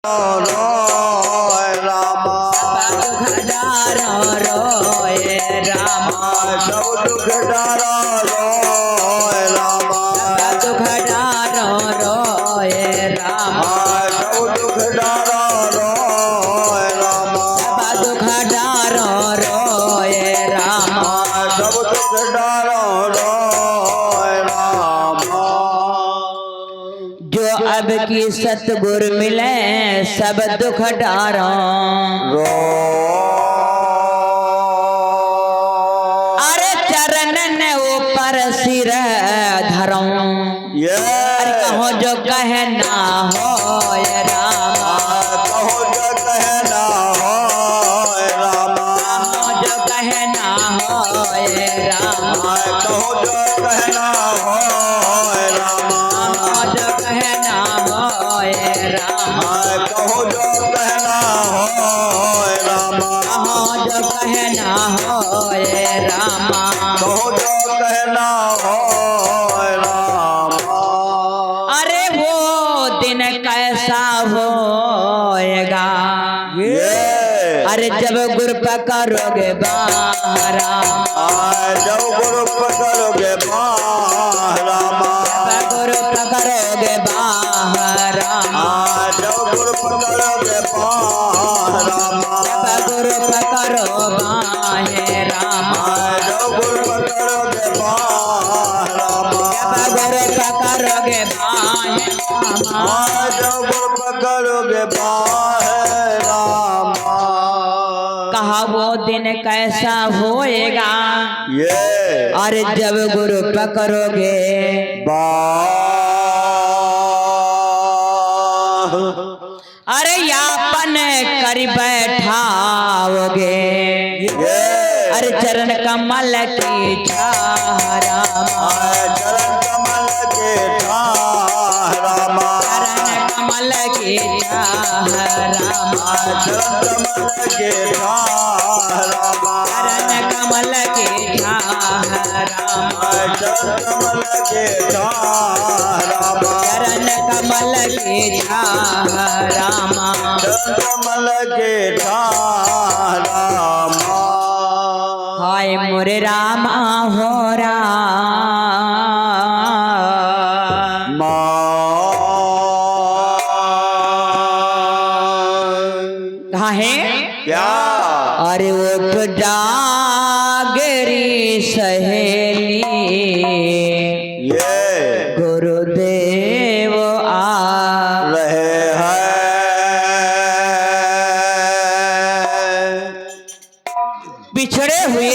रोए रामा सब दुख डारो रोए रामा सब दुख डारो रोए रामा सब दुख डारो रोए रामा सब दुख डारो रोए रामा सब दुख डारो रोए रामा सब दुख डारो रोए रामा जो अब की सतगुर मिले सब दुख डारो रो अरे चरणन ऊपर सिर धरो ये अरे कहो जो कहना हो रामा कहो जो कहना हो रामा कहो जो कहना हो रामा कहो जो कहना हो रामा कहो जो कहना हो रामा कहो जो कहना हो रामा कहो जो कहना हो रामा कहो जो कहना हो रामा अरे वो दिन कैसा होएगा ये अरे जब गुरु पकड़ोगे बाहरा जब गुरु पकड़ोगे रामा जब गुरु पकड़ोगे बाहरा जब गुरु पकड़ोगे रामा जब गुरु पकड़ो बाहे रामा जब गुरु पकड़ोगे रामा जब गुरु पकड़ोगे बाहे रामा जब गुरु पकड़ोगे रामा कहा वो दिन कैसा होएगा ये अरे जब गुरु पकड़ोगे अरे यापन कर बैठाओगे अरे चरण कमल की रामा चरण कमल के रामा चरण कमल की रामा चरण कमल के रामा चरण कमल की रामा चरण कमल के रामा चरण कमल की रामा चरण कमल के रामा हाय मोरे रामा हो रामा कहाँ है क्या अरे उठ जागरी सहेली ये गुरुदेव आ रहे हैं बिछड़े हुए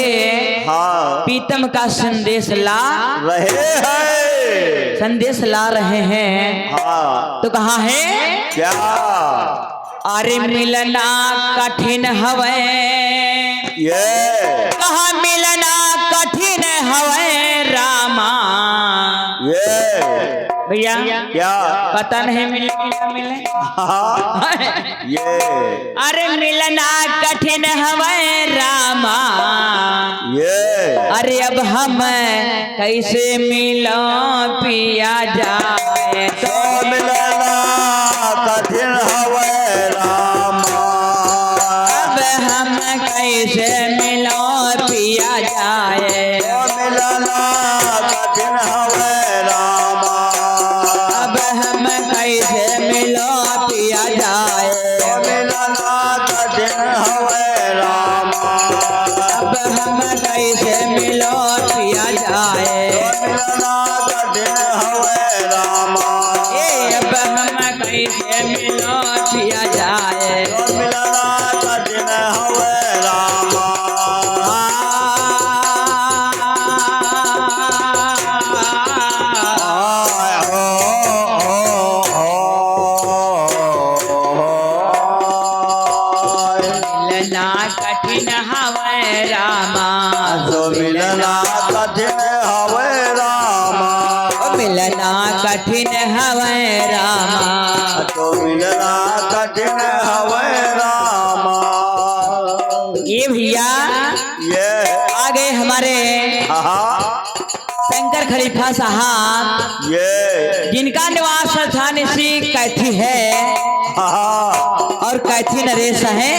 हाँ पीतम का संदेश ला रहे हैं संदेश ला रहे हैं हाँ तो कहाँ है क्या अरे मिलना कठिन हवे ये कहाँ मिलना कठिन हवे रामा ये भैया क्या पता नहीं मिले कि ना मिले हाँ ये अरे मिलना कठिन हवे रामा ये अरे अब हम कैसे मिलो पिया जाए तो मिलना कठिन हवे रामा अब हम कैसे मिलो पिया जाए तो मिलना कठिन हवे रामा अब हम कैसे मिलो पिया जाए तो मिलना कठिन हवे रामा अब हम कैसे मिलो पिया जाए तो मिलना कठिन हवे रामा ए अब हम कैसे मिलो पिया जाए तो मिलना कठिन हवे रामा मिलना कठिन हवे रामा तो मिलना कठिन हवे रामा मिलना कठिन हवे रामा तो मिलना कठिन हवे रामा ये भैया ये आगे हमारे हाँ शंकर खलीफा साहब ये जिनका निवास स्थान इसी कैथी है हाँ और कैथी नरेश है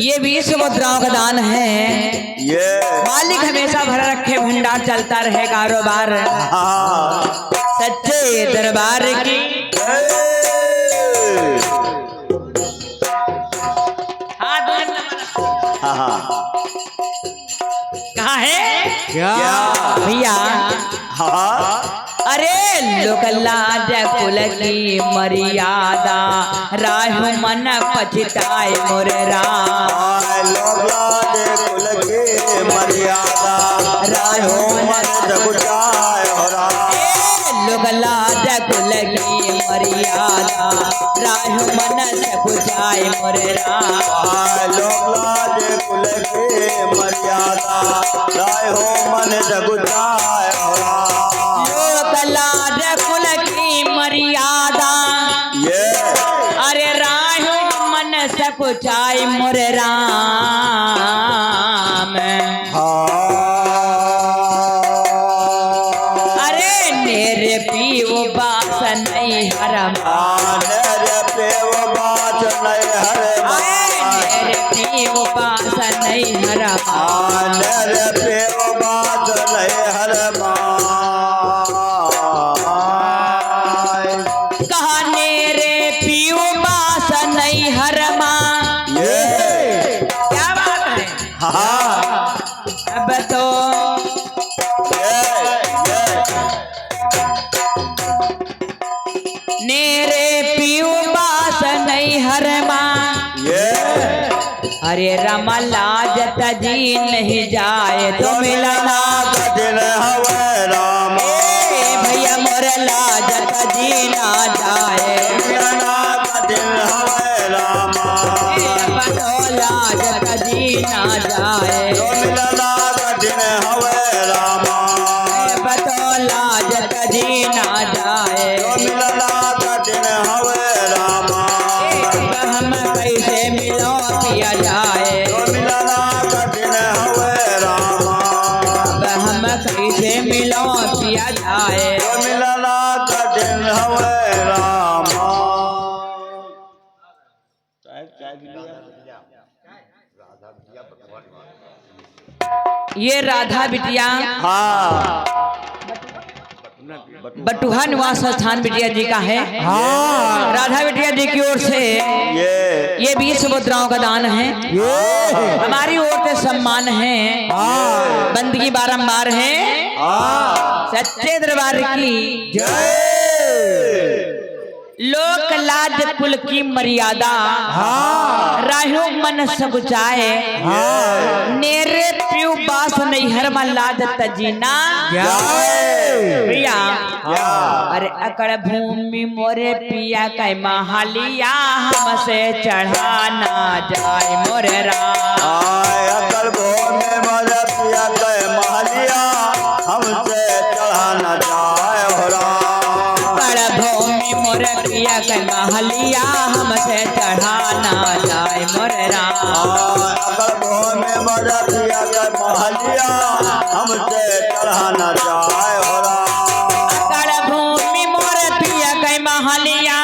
ये 20 मुद्राओं का दान है। मालिक हमेशा भरा रखे भंडार चलता रहे कारोबार सच्चे दरबार की कहाँ है क्या भैया अरे लोक लाज कुल की मर्यादा राहु मन पछताए मोरे राम लोक लाज कुल की मर्यादा राहु मन जगुचाए हो राम लोक लाज कुल की मर्यादा राहु मन जगुचाए मोरे राम लोक लाज कुल की मर्यादा राहु मन जगुचाए हो राम लाज कुल की मर्यादा अरे राहु मन से पुछाई मोरे राम अरे मेरे पीव बास नहीं हरमान मेरे पीव बास नहीं हरमान मेरे पीव बास नहीं हरमान मेरे पीव बास नहीं हरमान क्या बात है अब तो मेरे पीऊ बास नहीं हरमा अरे रमा लाजत जी नहीं जाए तो मिलना दिन हवे राम भैया मोर लाजत जी ना जाए मिलना दिन हवे राम लाजत जी ना जाए मिलना दिन हवे राम लाजत जी ना जाए मिलना दिन हवे राम हम कैसे मिलो पिया जाए मिलना दिन हवे राम हम कैसे मिलो पिया जाए मिलना दिन हवे राम ये राधा बिटिया बटुहा निवास स्थान बिटिया जी का है। राधा बिटिया जी की ओर से ये 20 मुद्राओं का दान है। हमारी ओर से सम्मान है, बंदगी बारंबार है। सच्चे दरबार की जय। लोक लाज कुल की मर्यादा राहु मन सगुचाए नेरे प्यू बास नहीं हर लाज तजीना प्रिया अरे अकड़ भूमि मोरे पिया कै महालिया हमसे चढ़ाना जाए मोरे राम अकड़ भूमि मोरे पिया कै महालिया हमसे चढ़ाना जाए हो राम भूमि मोर पिया के महलिया हमसे चढ़ाना जाए मोर राम भूमि मोर पिया के महलिया हमसे चढ़ाना जाए हो राम भूमि मोर पिया के महलिया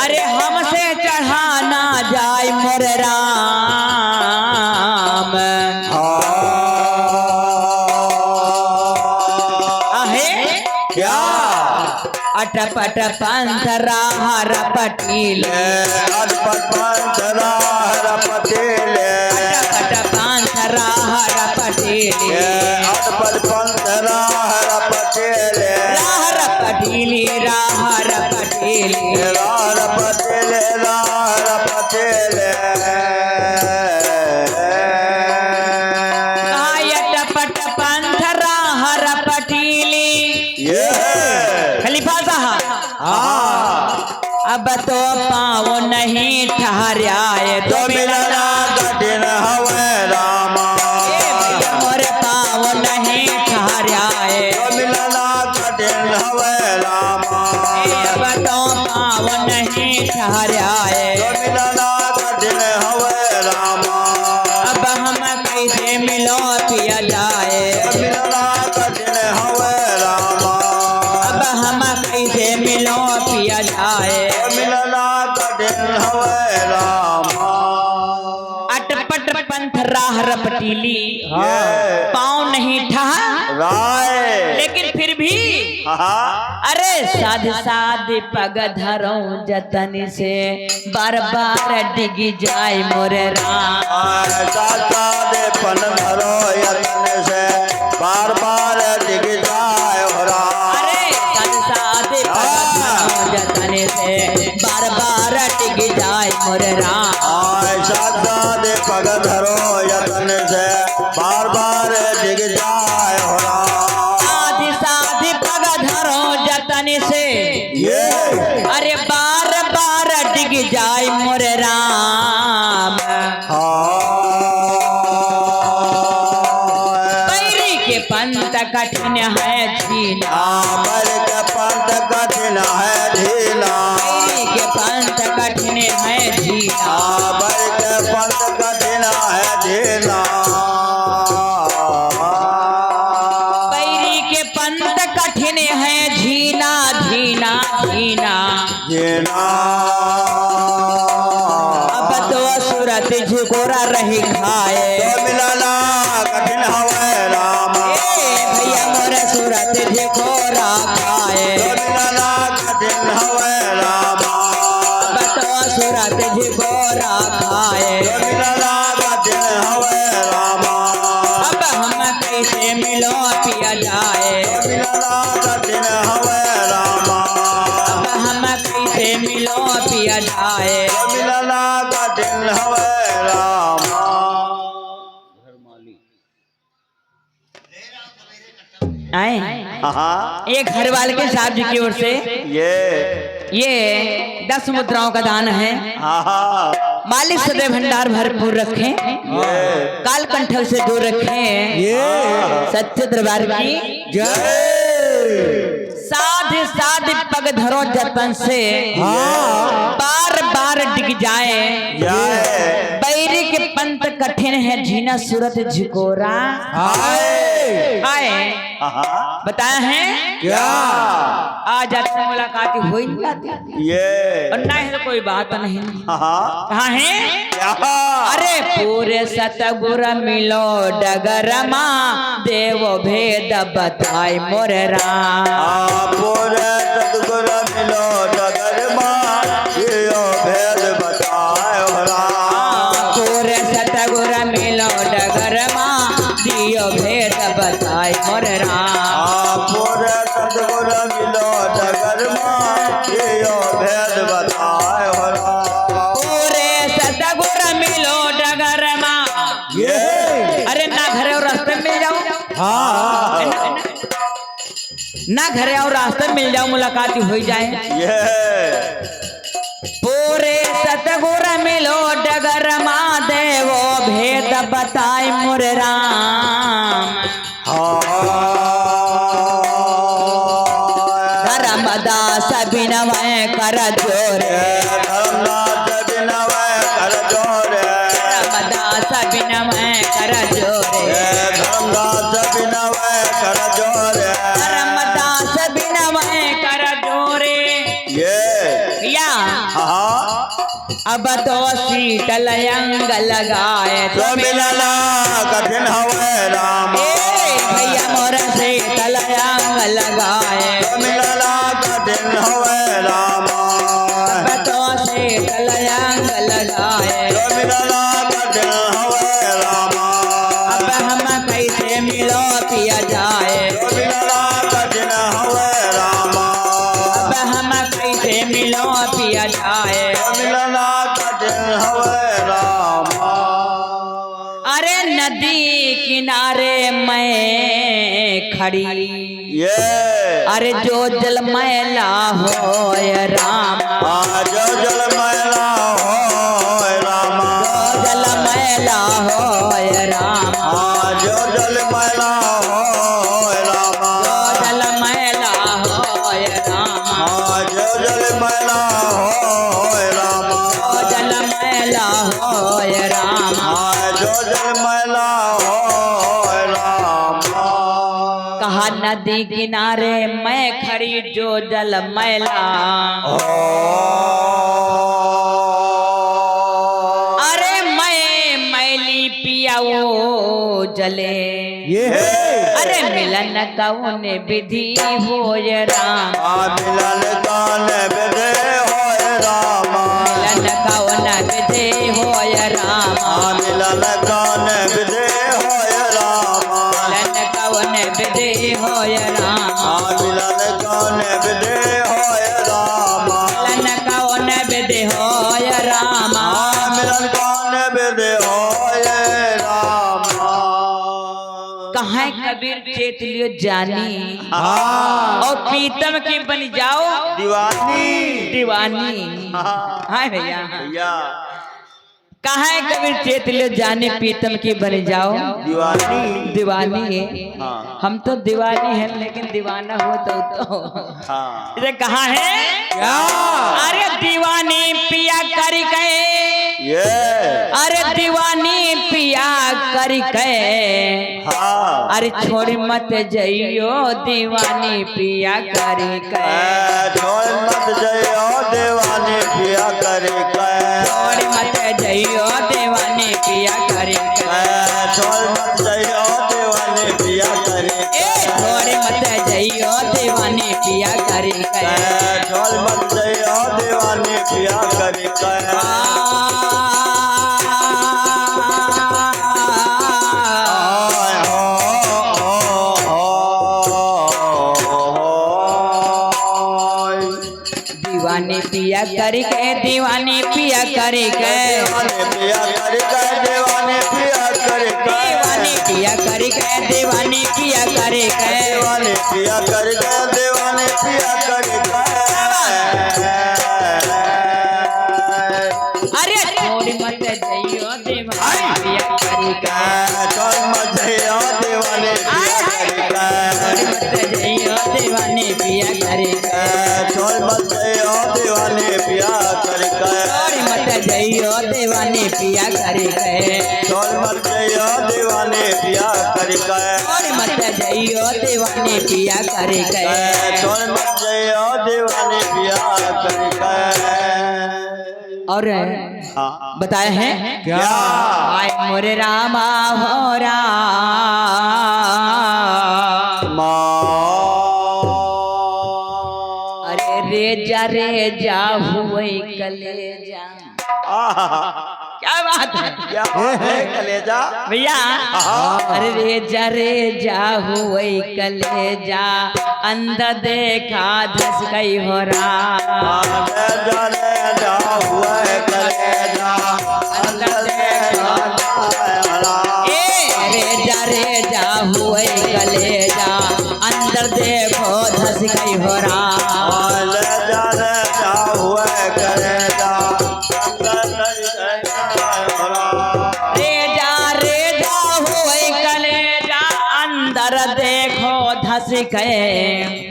अरे हमसे चढ़ाना जाए मोर राम क्या अटपट पंथरा हर पटीले अटपट पंथरा हर पटीले अटपट पंथरा हर पटीले अटपट पंथरा हर पटीले हर पटीली राहर पटीली राहर पटीले राहर पटीले अटपट पंथरा हर पटीली खलीफा साहब अब तो पाँव नहीं ठहराए तो मिलना दिन हवे रामा मोर पाँव नहीं ठहराए तो मिलना दिन हवे रामा अब तो पाँव नहीं ठहराए तो मिलना दिन हवे रामा अब हम कैसे मिलो पिया जाए तो मिलना दिन हवे रामा अब हम कैसे मिलो पिया जाए तो मिलना कठिन हवे रामा। अटपट पंथ राह रपटीली, पाँव नहीं राय लेकिन फिर भी अरे साध साध पग धरो जतन से, बार बार डिग जाए मोरे राम। साध साध पन धरो यतन से, बार बार डिग जाए हो राम। अरे साध साध पग धरो जतन से, बार बार डिग जाए मोरे राम। साध साध पग धरो यतन से, बार बार डिग जाए हो राम। साध साध पग धरो जतन से, अरे बार बार डिग जाए मोरे राम। पैरी के पंथ कठिन है जीना, पैरी के पंथ कठिन है जीना, पैरी के पंथ कठिन है जीना, पैरी के पंथ कठिन है जीना, पैरी के पंथ कठिन है जीना जीना जीना जीना। अब तो सूरत झुकोरा रही खाए, तो मिलना कठिन हवे रामा। भैया मोरे सूरत झुकोरा खाए, तो मिलना कठिन हवे रामा। अब तो सूरत झुकोरा खाए, तो मिलना कठिन हवे रामा। अब हम कैसे मिलो पिया जाए, तो मिलना कठिन हवे रामा। अब हम कैसे मिलो पिया जाए। तो मिलना कठिन हवे रामा। आए ये घर वाले के साहब जी की ओर से ये 10 मुद्राओं का दान है। मालिक सदैव भंडार भरपूर रखे, काल कंठल से दूर रखे, सच्चे दरबार की साध साध पग धरो जतन से, बार बार डिग जाए। बैरी के पंथ कठिन है जीना सूरत झिकोरा आए। बताया है क्या आज जाते मुलाकात हो ही नहीं जाती, और ना है तो कोई बात नहीं। कहाँ है अरे पूरे सतगुर मिलो डगर माँ, देव भेद बताए मोरे राम। पूरे सतगुर मिलो डगर माँ, देव भेद बताए हो राम। पूरे सतगुर मिलो डगर माँ, दियो भेद बताए मोरे राम। पूरे सतगुर मिलो डगर माँ, दियो भेद बताए हो राम। पूरे सतगुर मिलो डगर माँ, अरे ना घरे और रास्ते में मिल जाओ, ना घरे और रास्ते में मिल जाओ, मुलाकात हो जाए। पूरे सतगुर मिलो डगर माँ, देवो भेद बताए मोरे राम। धर्मदास बिनवय कर जोरे, धर्मदास बिनवय कर जोरे, धर्मदास बिनवय कर जोरे, धर्मदास बिनवय कर जोरे, धर्मदास बिनवय कर जोरे। या अब तो शीतल अंग लगाए, तो मिलना कठिन हवे राम। भैया मोर शीतल अंग लगाए, तो मिलना कठिन हवे राम। अब तो शीतल अंग लगाए, तो मिलना कठिन हवे राम। अब हम कैसे मिलो पिया जाए, तो मिलना कठिन हवे राम। अब हम कैसे मिलो पिया जाए। तो मिलना कठिन हवे राम। अरे नदी किनारे मैं खड़ी, अरे जो जल मैला हो राम, जो जल मैला हो राम, जो जल मैला हो राम, जो जल मैला हो राम, जो जल मैला हो राम, जो जल मैला हो राम, जो जल मैला हो राम, जो जल मैला हो राम। कहा नदी किनारे मैं खड़ी जो जल मैला, दिया वो जले ये अरे मिलन कौन विधि हो राम मिलन कौन विधि होय रामा मिलन कौन विधि हो राम मिलन कौन विधि होय रामा मिलन कौन विधि हो राम मिलन कौन विधि होय रामा मिलन कौन विधि हो राम मिलन कौन विधि होय रामा कहाँ कबीर चेत लियो जानी और प्रीतम की बन जाओ दीवानी हाँ भैया भैया कहाँ कबीर चेत लियो जानी प्रीतम की बन जाओ दीवानी है हाँ हम तो दीवानी है लेकिन दीवाना हो तो हाँ इधर कहाँ है क्या अरे दीवानी पिया कर गए ये अरे दीवानी पिया कर गए हाँ अरे छोड़ मत जइयो दीवानी पिया कर गए छोड़ मत जइयो दीवानी पिया करे छोड़ मत जइयो दीवानी पिया कर गए छोड़ मत जइयो दीवानी पिया करे छोड़ मत जइयो दीवानी पिया कर गए छोड़ मत जइयो दीवानी पिया करे दीवानी पिया करके दीवानी पिया करके पिया करके दीवानी पिया करके दीवानी पिया करके दीवानी पिया करके दीवानी पिया करके दीवानी पिया करके अरे छोड़ मत जइयो दीवानी पिया करके छोड़ मत जइयो दीवानी पिया करके छोड़ मत जइयो दीवानी पिया करके छोड़ मत जइयो दीवानी पिया करके छोड़ मत जइयो दीवानी पिया करके छोड़ मत जइयो दीवानी पिया करके छोड़ मत जइयो दीवानी पिया करके छोड़ मत जइयो दीवानी पिया करके और हाँ बताए हैं क्या आय मोरे रामा हो राम रे जा हुए कलेजा क्या बात है क्या है कलेजा भैया अरे रे जा हुए कलेजा अंदर देखा धस गई हो रहा जा हुआ कलेजा अंदर देखा रे जा हुए कलेजा अंदर देखो धस गई हो रहा देखो धस गए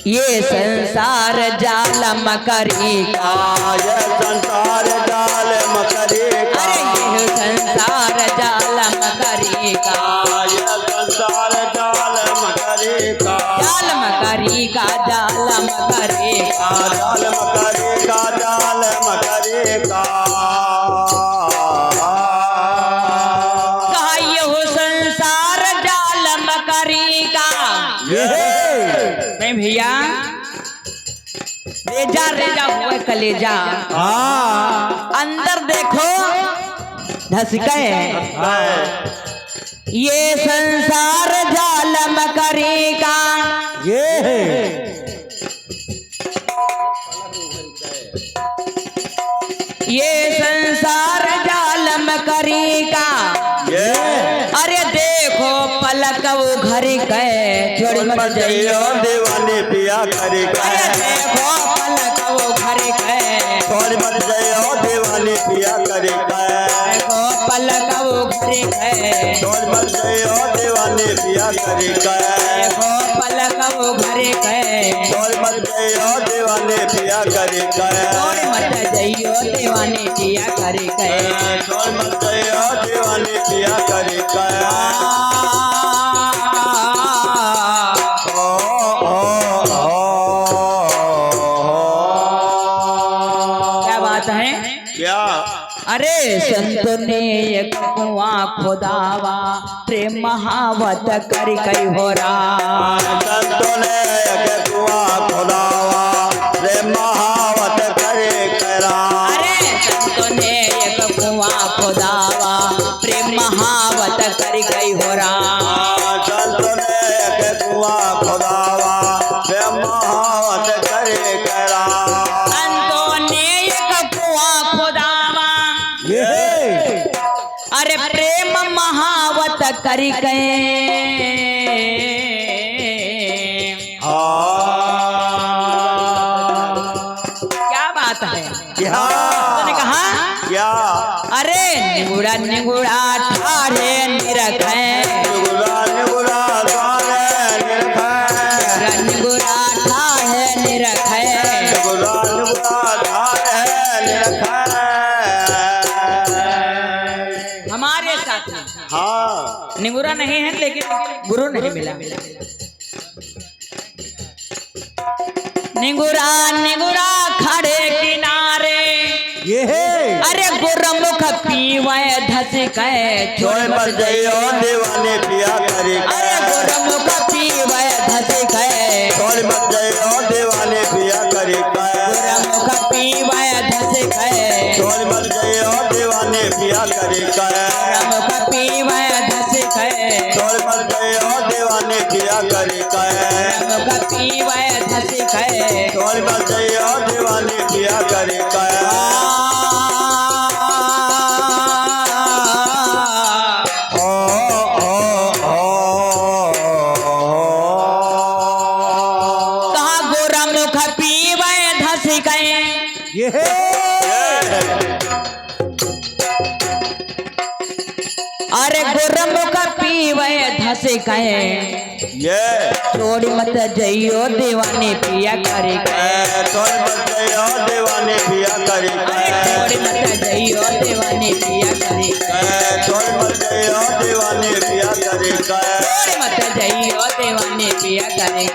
ये संसार जाल मकरी का ये संसार जाल मकरी का अरे ये संसार जाल मकरी का ये संसार जाल मकरी का जाल मकरी का जाल मकरी का जाल मकरी का जाल मकरी का भैया रेजा हुए कलेजा अंदर देखो धस गए ये संसार जाल मकरी का ये संसार जाल मकरी का अरे देखो पलक वो घर गए छोड़ मत जइयो दीवानी पिया करी अरे देखो पलक वो घर गए छोड़ मत जइयो दीवानी पिया करी देखो पलक वो घर गए छोड़ मत जइयो दीवानी पिया करी देखो पलक वो घर गए छोड़ मत जइयो दीवानी पिया करी छोड़ मत जइयो दीवानी पिया करी छोड़ मत जइयो दीवानी पिया करी अरे संतों ने एक कुआं खोदावा प्रेम महावत कर कई हो रहा। संतों ने एक कुआं खोदावा प्रेम महावत करे करा। अरे संतों ने एक कुआं खोदावा प्रेम महावत कर कई हो रहा। संतों ने एक कुआं खोदावा प्रेम महावत करे करा। संतों ने एक कुआं खोदावा अरे प्रेम महावत करी गए। क्या बात है, क्या तूने कहा क्या? अरे निगुड़ा निगुड़ा ठाड़े निरखे, निगुड़ा निगुड़ा ठाड़े निरखे, निगुड़ा ठाड़े निरखे, निगुड़ा निगुड़ा ठाड़े निरखे। हमारे साथ हाँ निगुरा नहीं है लेकिन गुरु नहीं मिला। निगुरा निगुरा खड़े किनारे अरे गुरमुख पीवे धस गए छोड़ मर जाइयो दीवाने पिया करी। अरे गुरमुख पीवे धस गए छोड़ मर जाइयो दीवाने पिया करी। गुरमुख पीवे धस गए छोड़ मर जाइयो दीवाने पिया करी। गुरमुख पीवे धस गए छोड़ मर जाइयो दीवाने पिया करी। गुरमुख पीवे धस गए छोड़ मर जाइयो दीवाने पिया करी। कहा गुरमुख पीवे धस गए। अरे गुरमुख पीवे धस गए छोड़ी मत जइयो दीवाने पिया करे छोड़ मत जाइयो दीवाने पिया करी। छोड़ी मत जइयो दीवाने पिया करे छोड़ मत जाइयो दीवाने पिया करी। छोड़ी मत जइयो दीवाने पिया करे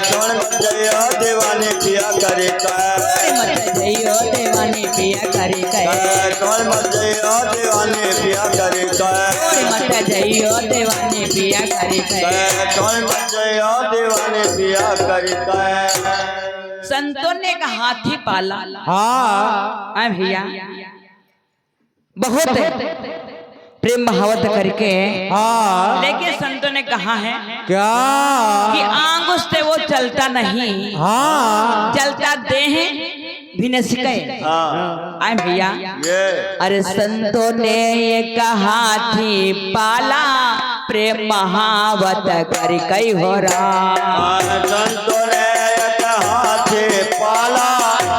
छोड़ मत जाइयो दीवाने पिया करी। छोड़ी मत जइयो दीवाने पिया करे छोड़ मत जाइयो दीवाने पिया करी। छोड़ी मत जइयो दीवाने पिया करे छोड़ मत जाइयो दीवाने पिया करी। संतों ने का हाथी पाला हाँ भैया बहुत प्रेम महावत करके लेकिन संतों ने कहा है क्या कि आंगुश से वो चलता नहीं चलता देह भी न सिके आए भैया। अरे संतों ने एक हाथी पाला प्रेम महावत कर कई हो रहा। संतों ने एक हाथी पाला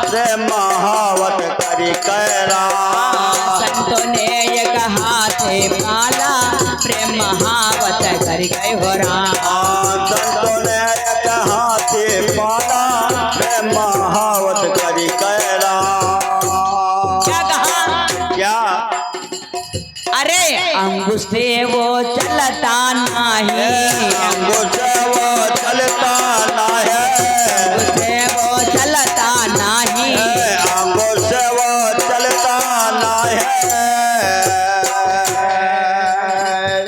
प्रेम महावत करी कैरा। संतों ने एक हाथी पाला प्रेम महावत कर कई हो रहा। संतों ने एक हाथी पाला प्रेम महावत करी कैरा। क्या कहा क्या? अरे अंगुश से वो चलता नहीं अंगूर से वो चलता ना है। अंगुश से वो चलता नहीं अंगूर से वो चलता ना है।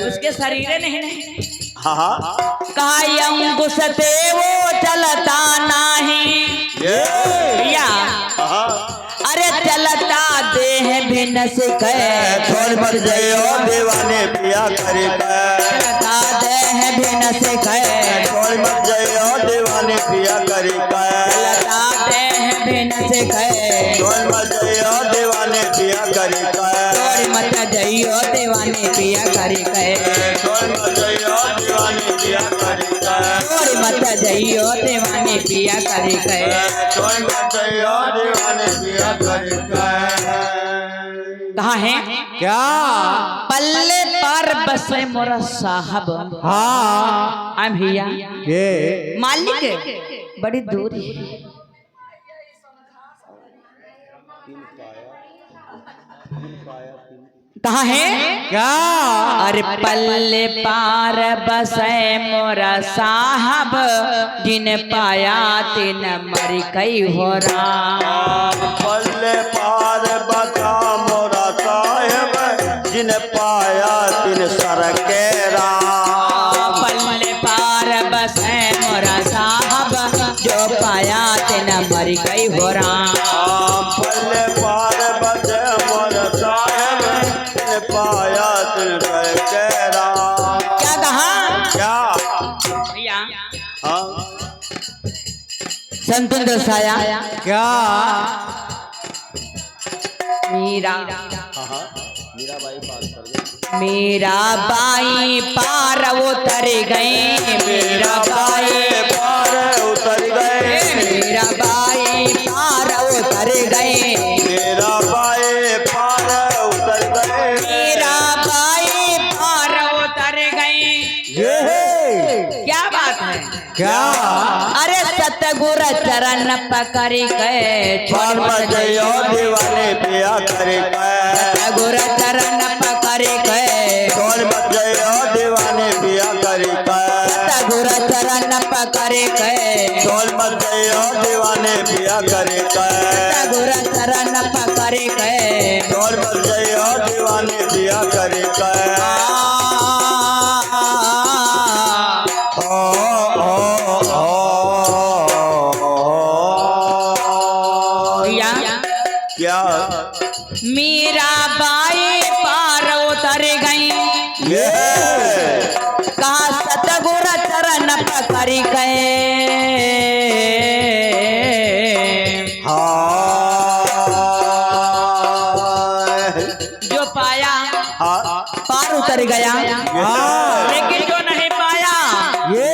उसके शरीर नहीं हाँ कहा अंगुश से वो चलता नहीं या अरे चलता देह भी न सिके छोड़ मर जाइयो दीवाने पिया करी। चलता देह भी न सिके छोड़ मर जाइयो दीवाने पिया करी। चलता देह भी न सिके छोड़ मर जाइयो दीवाने पिया करी। छोड़ मत जइयो दीवाने पिया करी छोड़ मर जाइयो दीवाने पिया करी। छोड़ मत जइयो दीवाने पिया करी छोड़ मर जाइयो दीवाने पिया करी। कहा है क्या पल्ले पर बसे मोरा साहब आ भैया ये मालिक बड़ी दूर है। कहा है क्या अरे पल्ले पार बसे मोरा साहब जिन पाया तिन मर कई हो रहा। पल्ले पार बता मोरा मोरा साहब जो पाया तेना मर गई हो राम। पल्ले पार बजे मोर साहेब ने पाया तिन के राम। क्या कहा क्या भैया हाँ संतन दर्शाया क्या मीरा मीरा बाई पार कर गई। मीरा बाई पार उतर गए मीरा बाई पार उतर गए मीरा बाई पार उतर गए मेरा बाई पार उतर गए मीरा बाई पार उतर गए। ये क्या बात है क्या अरे सतगुर चरण पकड़ के पार बजयो दीवाने पिया करे सतगुर चरण पकड़ के कौन बजयो दीवाने पिया करे सतगुर चरण पकड़ के कौन बजयो दीवाने पिया करे सतगुर चरण पकड़ के कौन बजयो दीवाने पिया करे क्या मीरा बाई पार उतर गई ये कहा सतगुर चरण पकड़ गए जो पाया पार उतर गया लेकिन जो नहीं पाया ये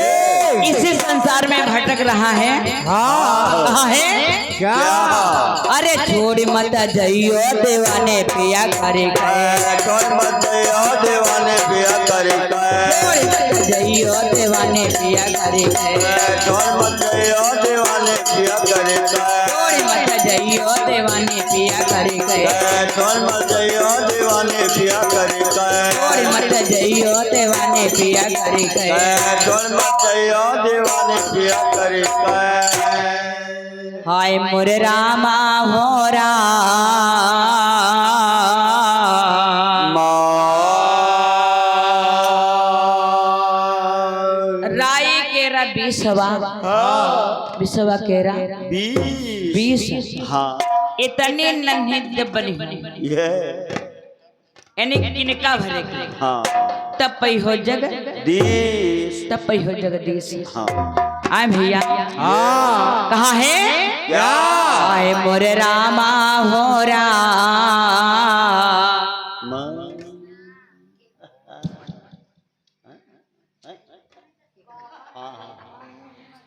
इसी संसार में भटक रहा है। हाँ कहाँ है क्या अरे छोड़ मत जइयो दीवाने पिया करे गए कौन बजयो दीवाने पिया करे छोड़ मत जइयो दीवाने पिया करे गए कौन बजयो दीवाने पिया करे छोड़ मत जइयो दीवाने पिया करे गए कौन बजयो दीवाने पिया करे छोड़ मत जइयो दीवाने पिया करे गए कौन बजयो दीवाने पिया करे हाय मोरे रामा हो राम राई केरा बीसवा बीसवा केरा बीस हाँ इतनी नन्ही जब बनी ये यानी किनका भरे की हाँ तब पई हो जग दीस तब पई हो जगदीश। हाँ आए भैया हाँ कहाँ है क्या आए मोरे रामा हो राम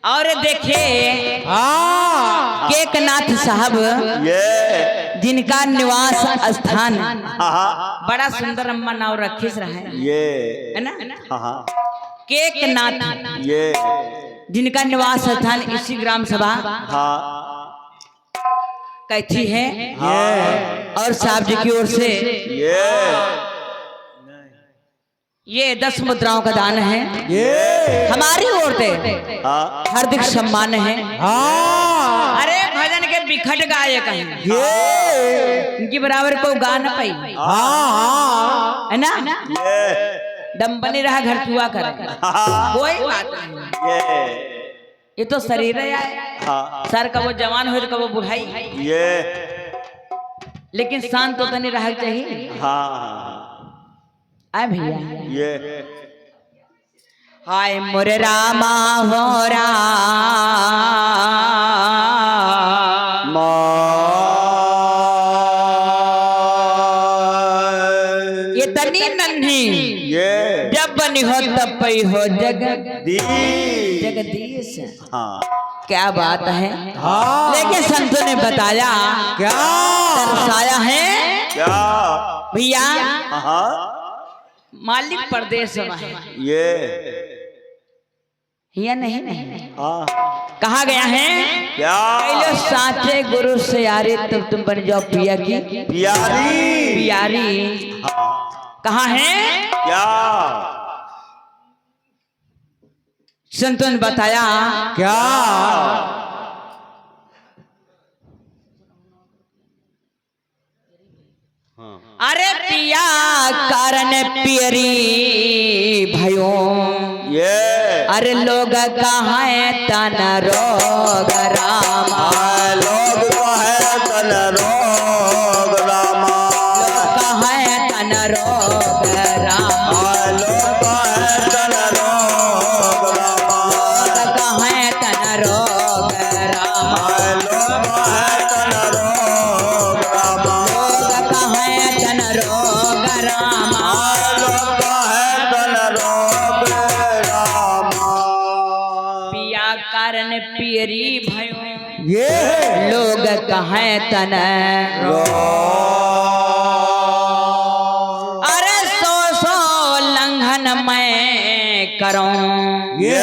और देखे हाँ केकनाथ साहब ये जिनका निवास स्थान हाँ बड़ा सुंदर अम्मा नाव रखी रहा है ये ना हाँ केकनाथ ये जिनका निवास स्थान इसी ग्राम सभा हाँ कैथी है हाँ और साहब जी की ओर से ये 10 मुद्राओं का दान है ये हमारी ओर से हाँ हार्दिक सम्मान है। हाँ अरे भजन के बिखट गायक हैं ये इनकी बराबर को गा न पाई हाँ है ना ये दम बने रहा घर चुआ कर हाँ कोई बात नहीं ये तो शरीर है यार हाँ सर कब वो जवान हो कब वो बुढ़ाई ये लेकिन शांत तो नहीं रहा चाहिए। हाँ आए भैया ये हाय मोरे रामा हो राम ये तनी नन्ही ये जब बनी हो तब पई हो दीस जगदीश। हाँ क्या बात है हाँ लेकिन संतों ने बताया क्या दर्शाया है क्या भैया हाँ मालिक परदेश में है ये या नहीं हाँ कहा गया है क्या पहले साचे गुरु से यारी तब तुम बन जाओ पिया की प्यारी प्यारी। हाँ कहा है क्या संतों ने बताया क्या अरे पिया कारण पियरी भयो ये अरे लोग कहाँ तन रोग रामा, लोग कहे तन रोग रामा, कहाँ तन रोग रामा, लोग कहे तन रोग रामा, कहाँ तन रोग रामा, लोग कहे तन रोग रामा, कहाँ तन रोग रामा, लोग कहे तन रोग रामा। पिया कारण पियरी भयो, ये लोग कहाँ तन अरे सो लंघन मैं करूं, ये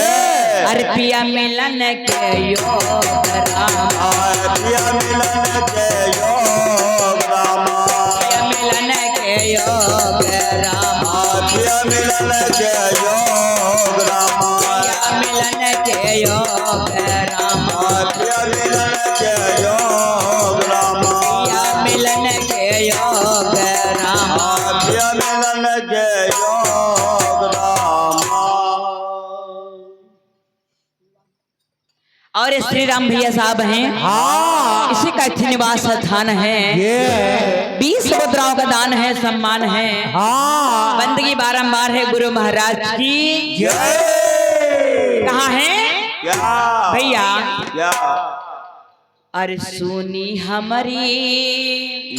अरे पिया मिलन के योग रामा, पिया मिलन के योग रामा, पिया मिलन के योग रामा, पिया मिलन के योग रामा, पिया मिलन के योग रामा, पिया मिलन के योग रामा, पिया मिलन के योग रामा। पिया मिलन के योग रामा। और श्री राम भैया साहब हैं, हाँ इसी का निवास स्थान है, ये 20 मुद्राओं का दान है, सम्मान है, हाँ बंदगी बारंबार है गुरु महाराज की। जय कहाँ है क्या भैया? क्या अरे सुनी हमारी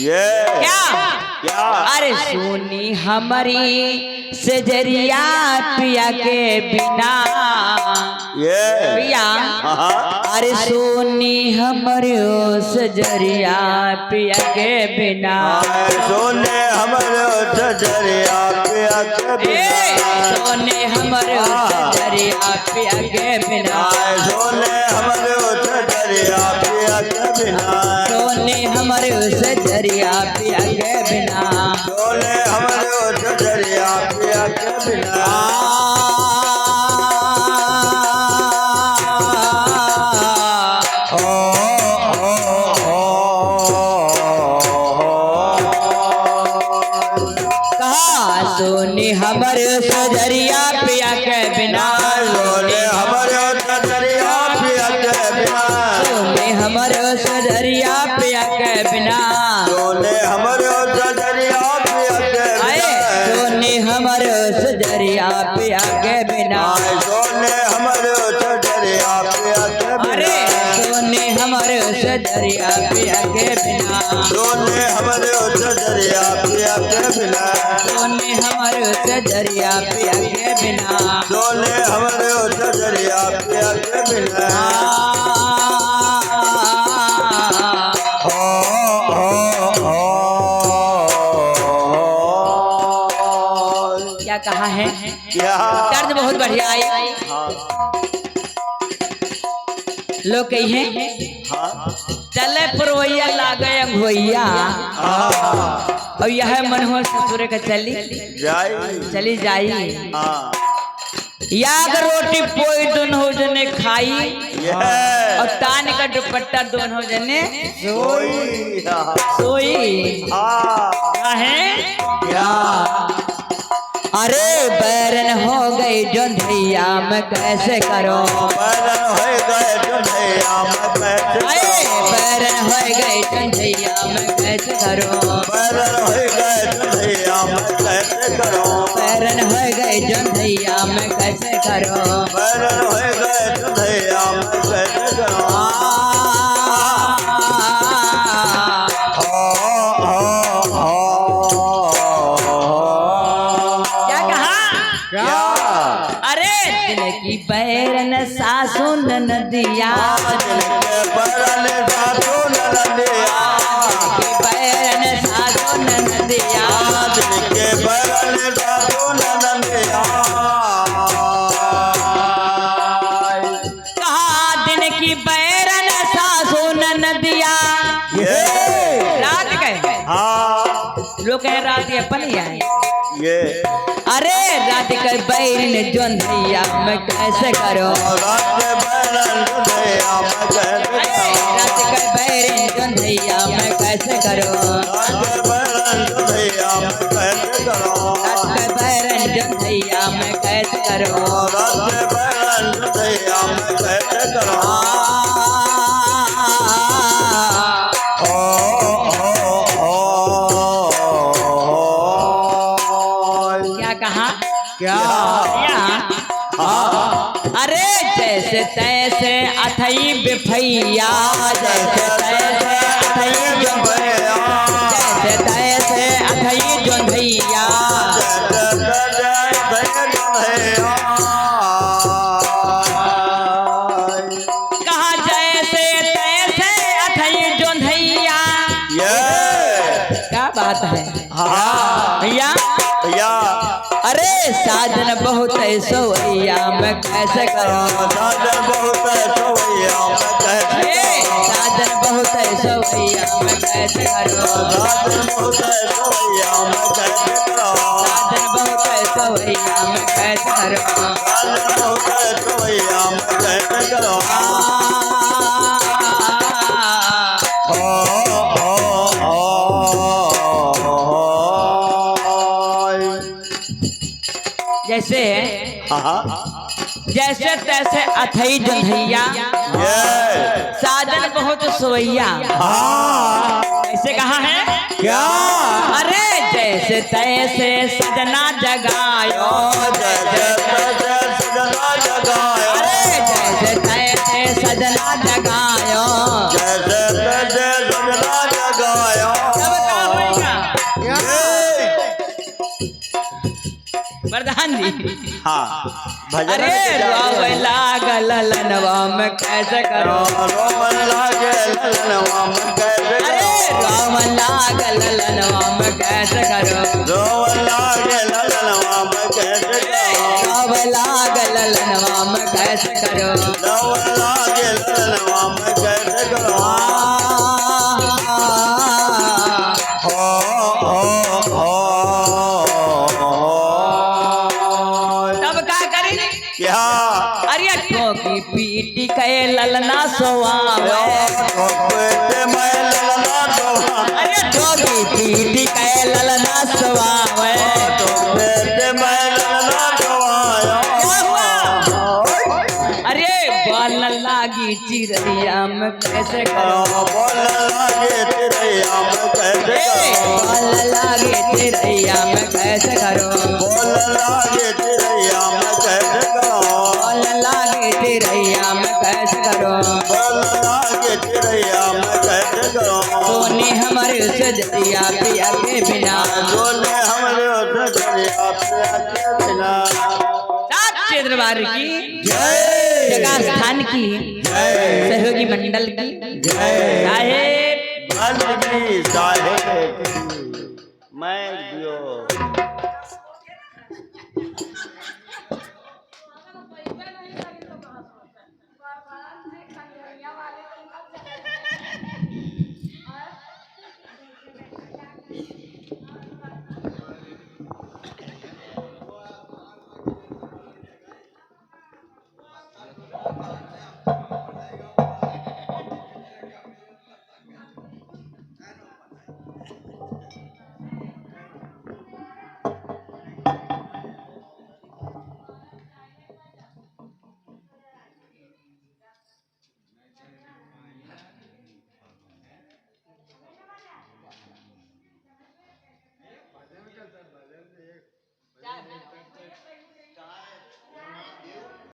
ये क्या? क्या अरे सुनी हमारी सजरिया पिया के बिना ये भैया, हाँ अरे सुनी हमारी सजरिया पिया के बिना, सोने हमारे सजरिया पिया के बिना, सोने हमारे सजरिया पिया के बिना, सोने हमारे सजरिया पिया के बिना, सोने हमारे सजरिया पिया के बिना, सोने हमारे सजरिया पिया के बिना। कहा सोने हमारे सजरिया पिया के बिना, सोने हमारे सजरिया पिया के बिना, सोने हमारे सजरिया पिया के बिना, सोने हमारे सजरिया पिया के आए बिना, सोने हमारे सजरिया पिया के बिना, सोने हमारे सजरिया पिया के अरे बिना, सोने हमारे सजरिया पिया के बिना, सोने हमारे सजरिया पिया के बिना, सोने हमारे सजरिया पिया के बिना, सोने हमारे सजरिया पिया के बिना। क्या कहा है? क्या दर्द बहुत बढ़िया आई। लोग कही चले पुरवैया लागे अंगोइया, और यह मनोहर ससुर के चली चली जाई, याग रोटी पोई दोनों जने खाई, और तान का दुपट्टा दोनों जने सोई। है अरे बैरन हो गई जोंधैया मैं कैसे करो, बैरन हो गए जोंधैया मैं कैसे अरे बैरन हो गई जोंधैया मैं कैसे करो, बैरन हो गए जोंधैया मैं कैसे करो, बैरन हो गई जोंधैया मैं कैसे करो, बैरन हो गए जोंधैया मैं कैसे करो। क्या कहा? क्या अरे दिल की बैरन सासू नदिया, जिनके बैरन सासू ननदिया, की बैरन सासू नदिया, जिनके बैरन सासू ननदिया, कहा दिन की बैरन सासू नदिया, रात गए लोग कहे रात अपन ही आए, अरे रात के बैरन जोंधैया मैं कैसे करो, रात बैरन जोंधैया मैं कैसे अरे रात के बैरन जोंधैया मैं कैसे करो, रात बैरन जोंधैया मैं कैसे करो, रात के बैरन जोंधैया मैं कैसे करो, रात बैरन करो क्या कहा क्या अरे जैसे तैसे अथई बिफैया जैसे तैसे अथई जोंधैया जैसे तैसे अथई जोंधैया कहा जैसे तैसे अथई जोंधैया क्या बात है भैया भैया अरे साजन बहुत सोइया मैं कैसे करूं साजन बहुत सोइया मैं कैसे साजन बहुत सोइया मैं कैसे करूं साजन बहुत सोइया मैं कैसे करूं साजन बहुत सोइया मैं कैसे करूं साजन बहुत सोइया मैं कैसे करूं जैसे हाँ जैसे तैसे अथई जोंधैया साजन बहुत सोइया ऐसे कहा है क्या अरे जैसे तैसे सजना जगायो जैसे तैसे सजना जगायो अरे जैसे तैसे सजना जगायो जैसे तैसे सजना जगायो तब क्या होएगा प्रधान जी हाँ भजन अरे रोवे लागल ललनवा में कैसे करो रोवन लागे ललनवा में कैसे अरे रोवे लागल ललनवा में कैसे करो रोवन लागे ललनवा में कैसे रोवे लागल ललनवा में कैसे करो रोवन लागे ललनवा में कैसे करो तब क्या करी क्या अरे ठोकी पीटी के ललना सोवावे मैं ललना दोहा अरे ठोकी पीटी के ललना सोवावे मैं ललना दोहाया क्या हुआ अरे बाल लागी चिड़ैया में कैसे करो बोल लागे चिड़ैया में कैसे करो बाल लागे चिड़ैया में कैसे करो बोल लागे चिड़ैया में कैसे करो बाल लागे चिड़ैया में कैसे करो बोल लागे चिड़ैया में कैसे करो सोनी हमारे सजरिया पिया के बिना बोले हमरे सजरिया पिया के बिना सात दरबार की जय जगह स्थान की सहयोगी मंडल की जय साहेब साहेब